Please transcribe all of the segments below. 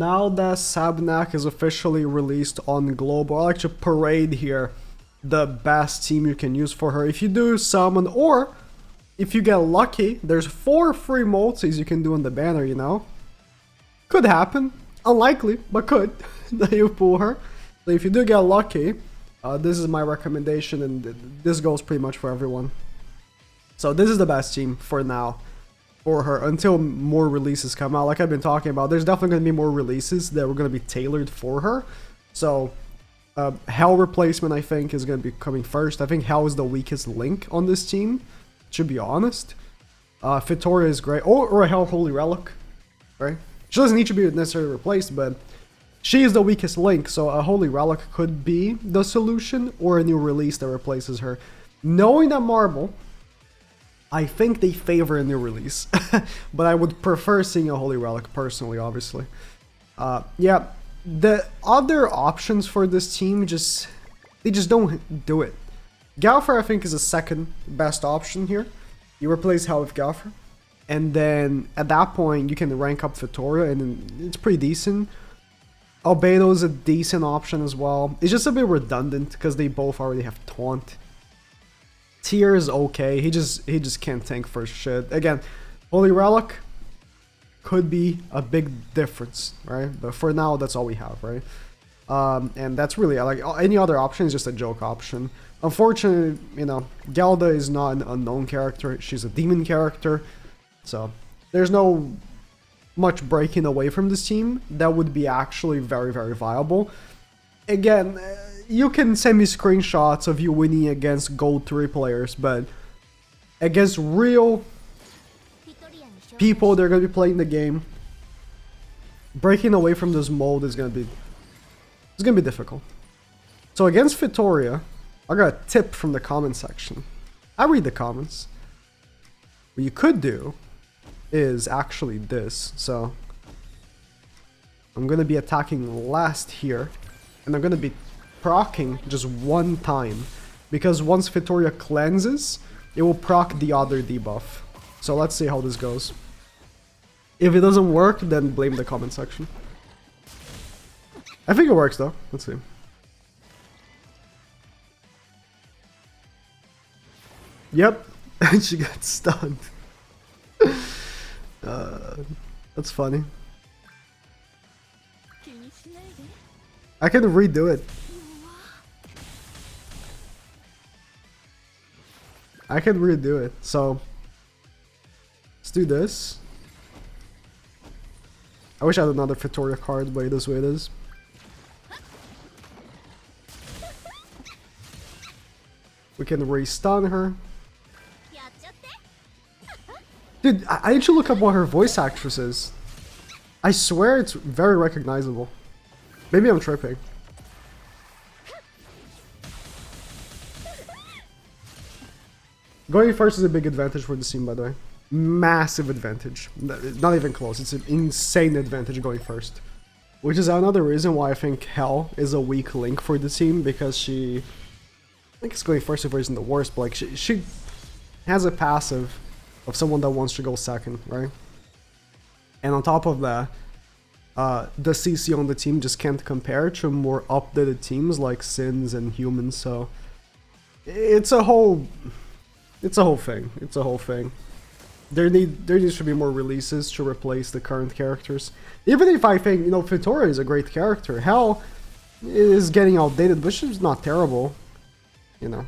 now that SABNAK is officially released on Global, I'll actually parade here the best team you can use for her. If you do summon, or if you get lucky, there's 4 free multis you can do on the banner, you know? Could happen. Unlikely, but could. That you pull her. So if you do get lucky, this is my recommendation, and this goes pretty much for everyone. So this is the best team for now for her until more releases come out. Like I've been talking about, there's definitely going to be more releases that were going to be tailored for her. So Hell replacement, I think, is going to be coming first. I think Hell is the weakest link on this team, to be honest. Fitoria is great. Or a Hell Holy Relic, right? She doesn't need to be necessarily replaced, but she is the weakest link, so a Holy Relic could be the solution, or a new release that replaces her. Knowing that Marble, I think they favor a new release, but I would prefer seeing a Holy Relic personally, obviously. Yeah, the other options for this team they just don't do it. Galfer, I think, is the second best option here. You replace Hell with Galfer, and then at that point you can rank up Fitoria, and it's pretty decent. Albedo is a decent option as well. It's just a bit redundant because they both already have Taunt. Tyr is okay. He just can't tank for shit. Again, Holy Relic could be a big difference, right? But for now, that's all we have, right? And that's really, like, any other option is just a joke option. Unfortunately, you know, Gelda is not an unknown character. She's a demon character. So there's no much breaking away from this team that would be actually very, very viable. Again, you can send me screenshots of you winning against Gold 3 players, but against real people that are going to be playing the game, breaking away from this mold is going to be difficult. So against Fitoria, I got a tip from the comment section. I read the comments. What you could do is actually this. So I'm going to be attacking last here, and I'm going to be proccing just one time, because once Fitoria cleanses, it will proc the other debuff. So let's see how this goes. If it doesn't work, then blame the comment section. I think it works though. Let's see. Yep, and she got stunned. That's funny. I can redo it. I can redo it. So let's do this. I wish I had another Fitoria card, but it is what it is. We can re-stun her. Dude, I need to look up what her voice actress is. I swear it's very recognizable. Maybe I'm tripping. Going first is a big advantage for the team, by the way. Massive advantage. Not even close. It's an insane advantage going first. Which is another reason why I think Hell is a weak link for the team, because she... I think it's going first if isn't the worst, but like she has a passive of someone that wants to go second, right? And on top of that, the CC on the team just can't compare to more updated teams like Sins and Humans, so it's a whole thing. It's a whole thing. There needs to be more releases to replace the current characters. Even if I think, you know, Fitoria is a great character, Hell is getting outdated, but she's not terrible, you know.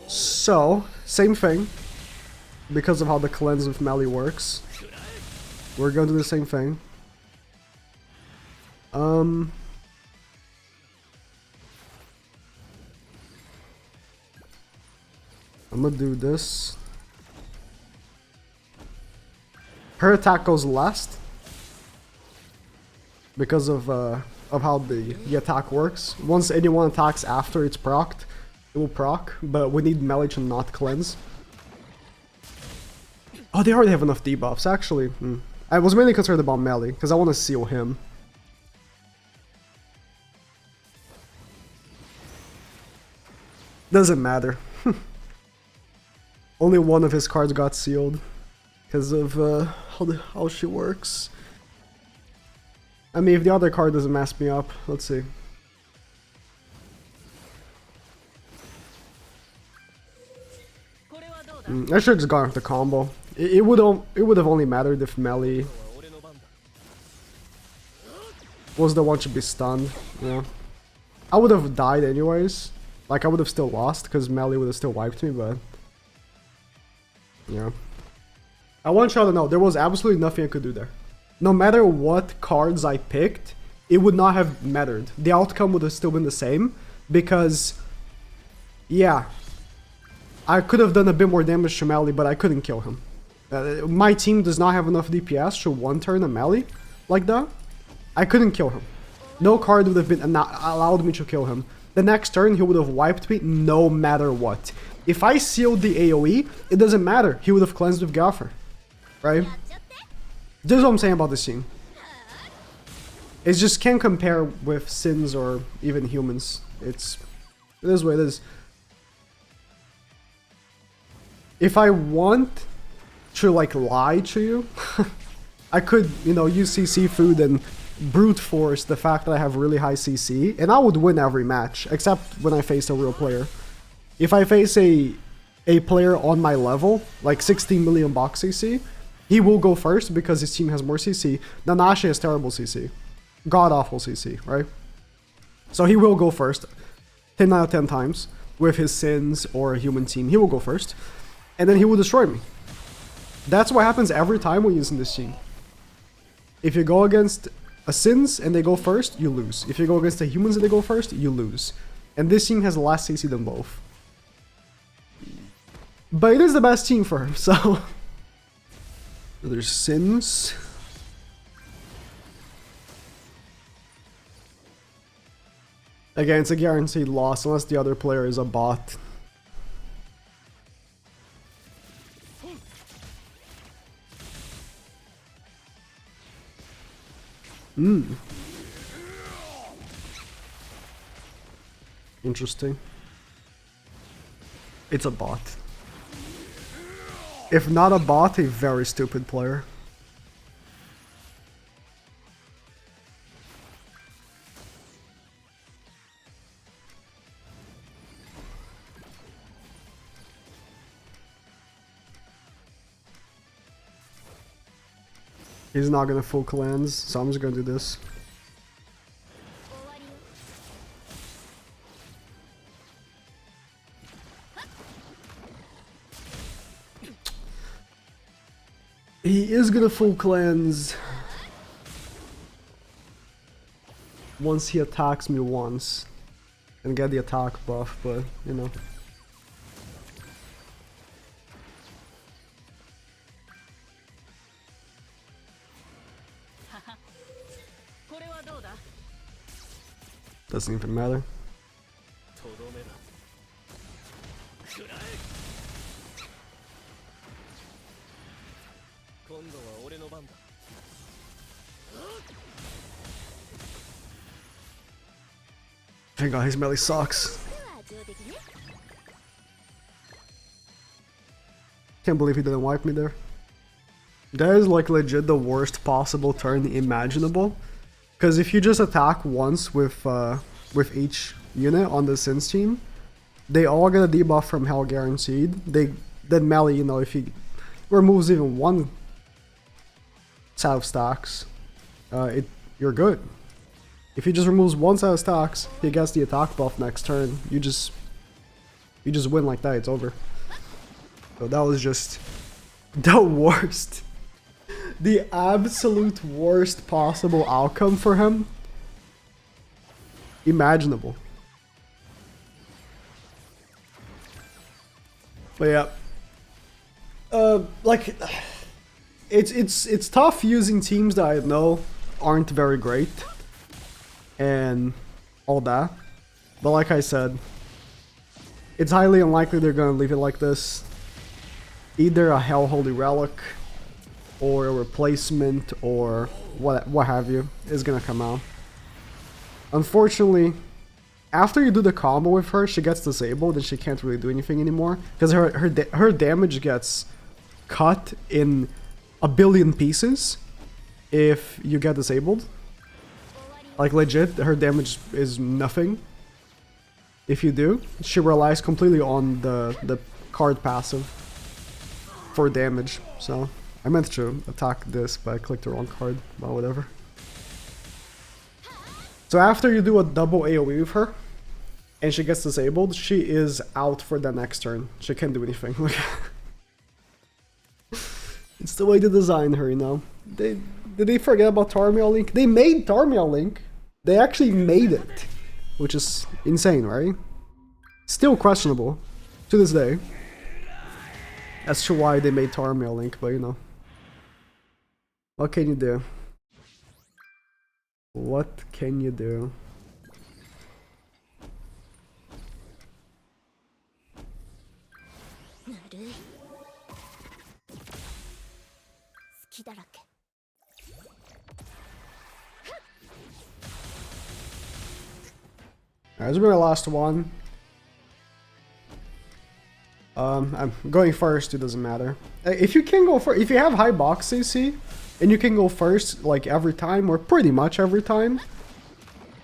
So, same thing. Because of how the cleanse with melee works, we're going to do the same thing. I'm gonna do this. Her attack goes last because of how the attack works. Once anyone attacks after it's procced, it will proc, but we need melee to not cleanse. Oh, they already have enough debuffs, actually. I was mainly concerned about melee, because I want to seal him. Doesn't matter. Only one of his cards got sealed. because of how she works. I mean, if the other card doesn't mess me up, let's see. I should have just gone with the combo. It would have only mattered if Melly was the one to be stunned. Yeah, I would have died anyways. Like, I would have still lost because Melly would have still wiped me, but yeah. I want y'all to know there was absolutely nothing I could do there. No matter what cards I picked, it would not have mattered. The outcome would have still been the same because, yeah, I could have done a bit more damage to Melly, but I couldn't kill him. My team does not have enough DPS to one-turn a Melly like that. I couldn't kill him. No card would have been allowed me to kill him. The next turn, he would have wiped me no matter what. If I sealed the AoE, it doesn't matter. He would have cleansed with Gaffer. Right? This is what I'm saying about this team. It just can't compare with Sins or even humans. It is what it is. If I want to, like, lie to you, I could, you know, use CC food and brute force the fact that I have really high CC, and I would win every match, except when I face a real player. If I face a player on my level, like 16 million box CC, he will go first because his team has more CC. Nanashi has terrible CC. God-awful CC, right? So he will go first 10 out of 10 times with his Sins or a human team. He will go first, and then he will destroy me. That's what happens every time we're using this team. If you go against a Sins and they go first, you lose. If you go against the humans and they go first, you lose. And this team has less CC than both. But it is the best team for him, so... There's Sins. Again, it's a guaranteed loss unless the other player is a bot. Interesting. It's a bot. If not a bot, a very stupid player. He's not gonna full cleanse, so I'm just gonna do this. He is gonna full cleanse once he attacks me once and get the attack buff, but you know. Doesn't even matter. Thank God his melee sucks. Can't believe he didn't wipe me there. That is like legit the worst possible turn imaginable. Because if you just attack once with each unit on the Sins team, they all get a debuff from Hell guaranteed. Then melee, you know, if he removes even one set of stacks, you're good. If he just removes one set of stacks, he gets the attack buff next turn. You just win like that. It's over. So that was just the worst. The absolute worst possible outcome for him imaginable. But yeah, like it's tough using teams that I know aren't very great and all that. But like I said, it's highly unlikely they're gonna leave it like this. Either a Hell Holy Relic or a replacement or what have you is gonna come out. Unfortunately, after you do the combo with her, she gets disabled and she can't really do anything anymore because her damage gets cut in a billion pieces if you get disabled. Like legit, her damage is nothing. If you do, she relies completely on the card passive for damage. So I meant to attack this, but I clicked the wrong card. But whatever. So after you do a double AoE with her, and she gets disabled, she is out for the next turn. She can't do anything. It's the way to design her, you know. Did they forget about Tarmiel Link? They made Tarmiel Link. They actually made it, which is insane, right? Still questionable to this day as to why they made Tarmiel Link, but you know. What can you do? What can you do? Alright, this will be my last one. I'm going first, it doesn't matter. If you can go first, if you have high box AC, and you can go first like every time, or pretty much every time,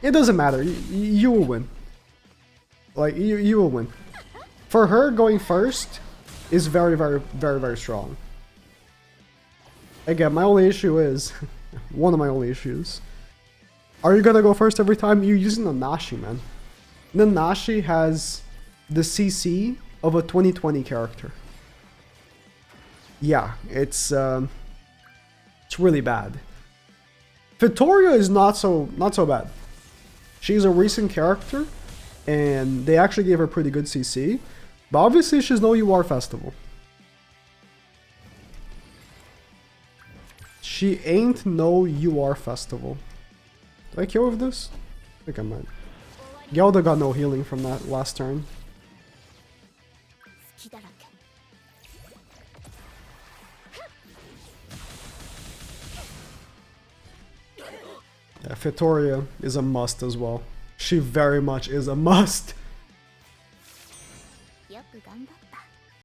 it doesn't matter, you will win. Like, you will win. For her, going first is very, very, very, very strong. Again, my only issue is, one of my only issues, are you gonna go first every time? You're using Nanashi, man. Nanashi has the CC of a 2020 character. Yeah, it's really bad. Vittoria is not so bad. She's a recent character, and they actually gave her pretty good CC, but obviously she's no UR Festival. She ain't no UR Festival. Did I kill with this? I think I might. Gelda got no healing from that last turn. Yeah, Vittoria is a must as well. She very much is a must.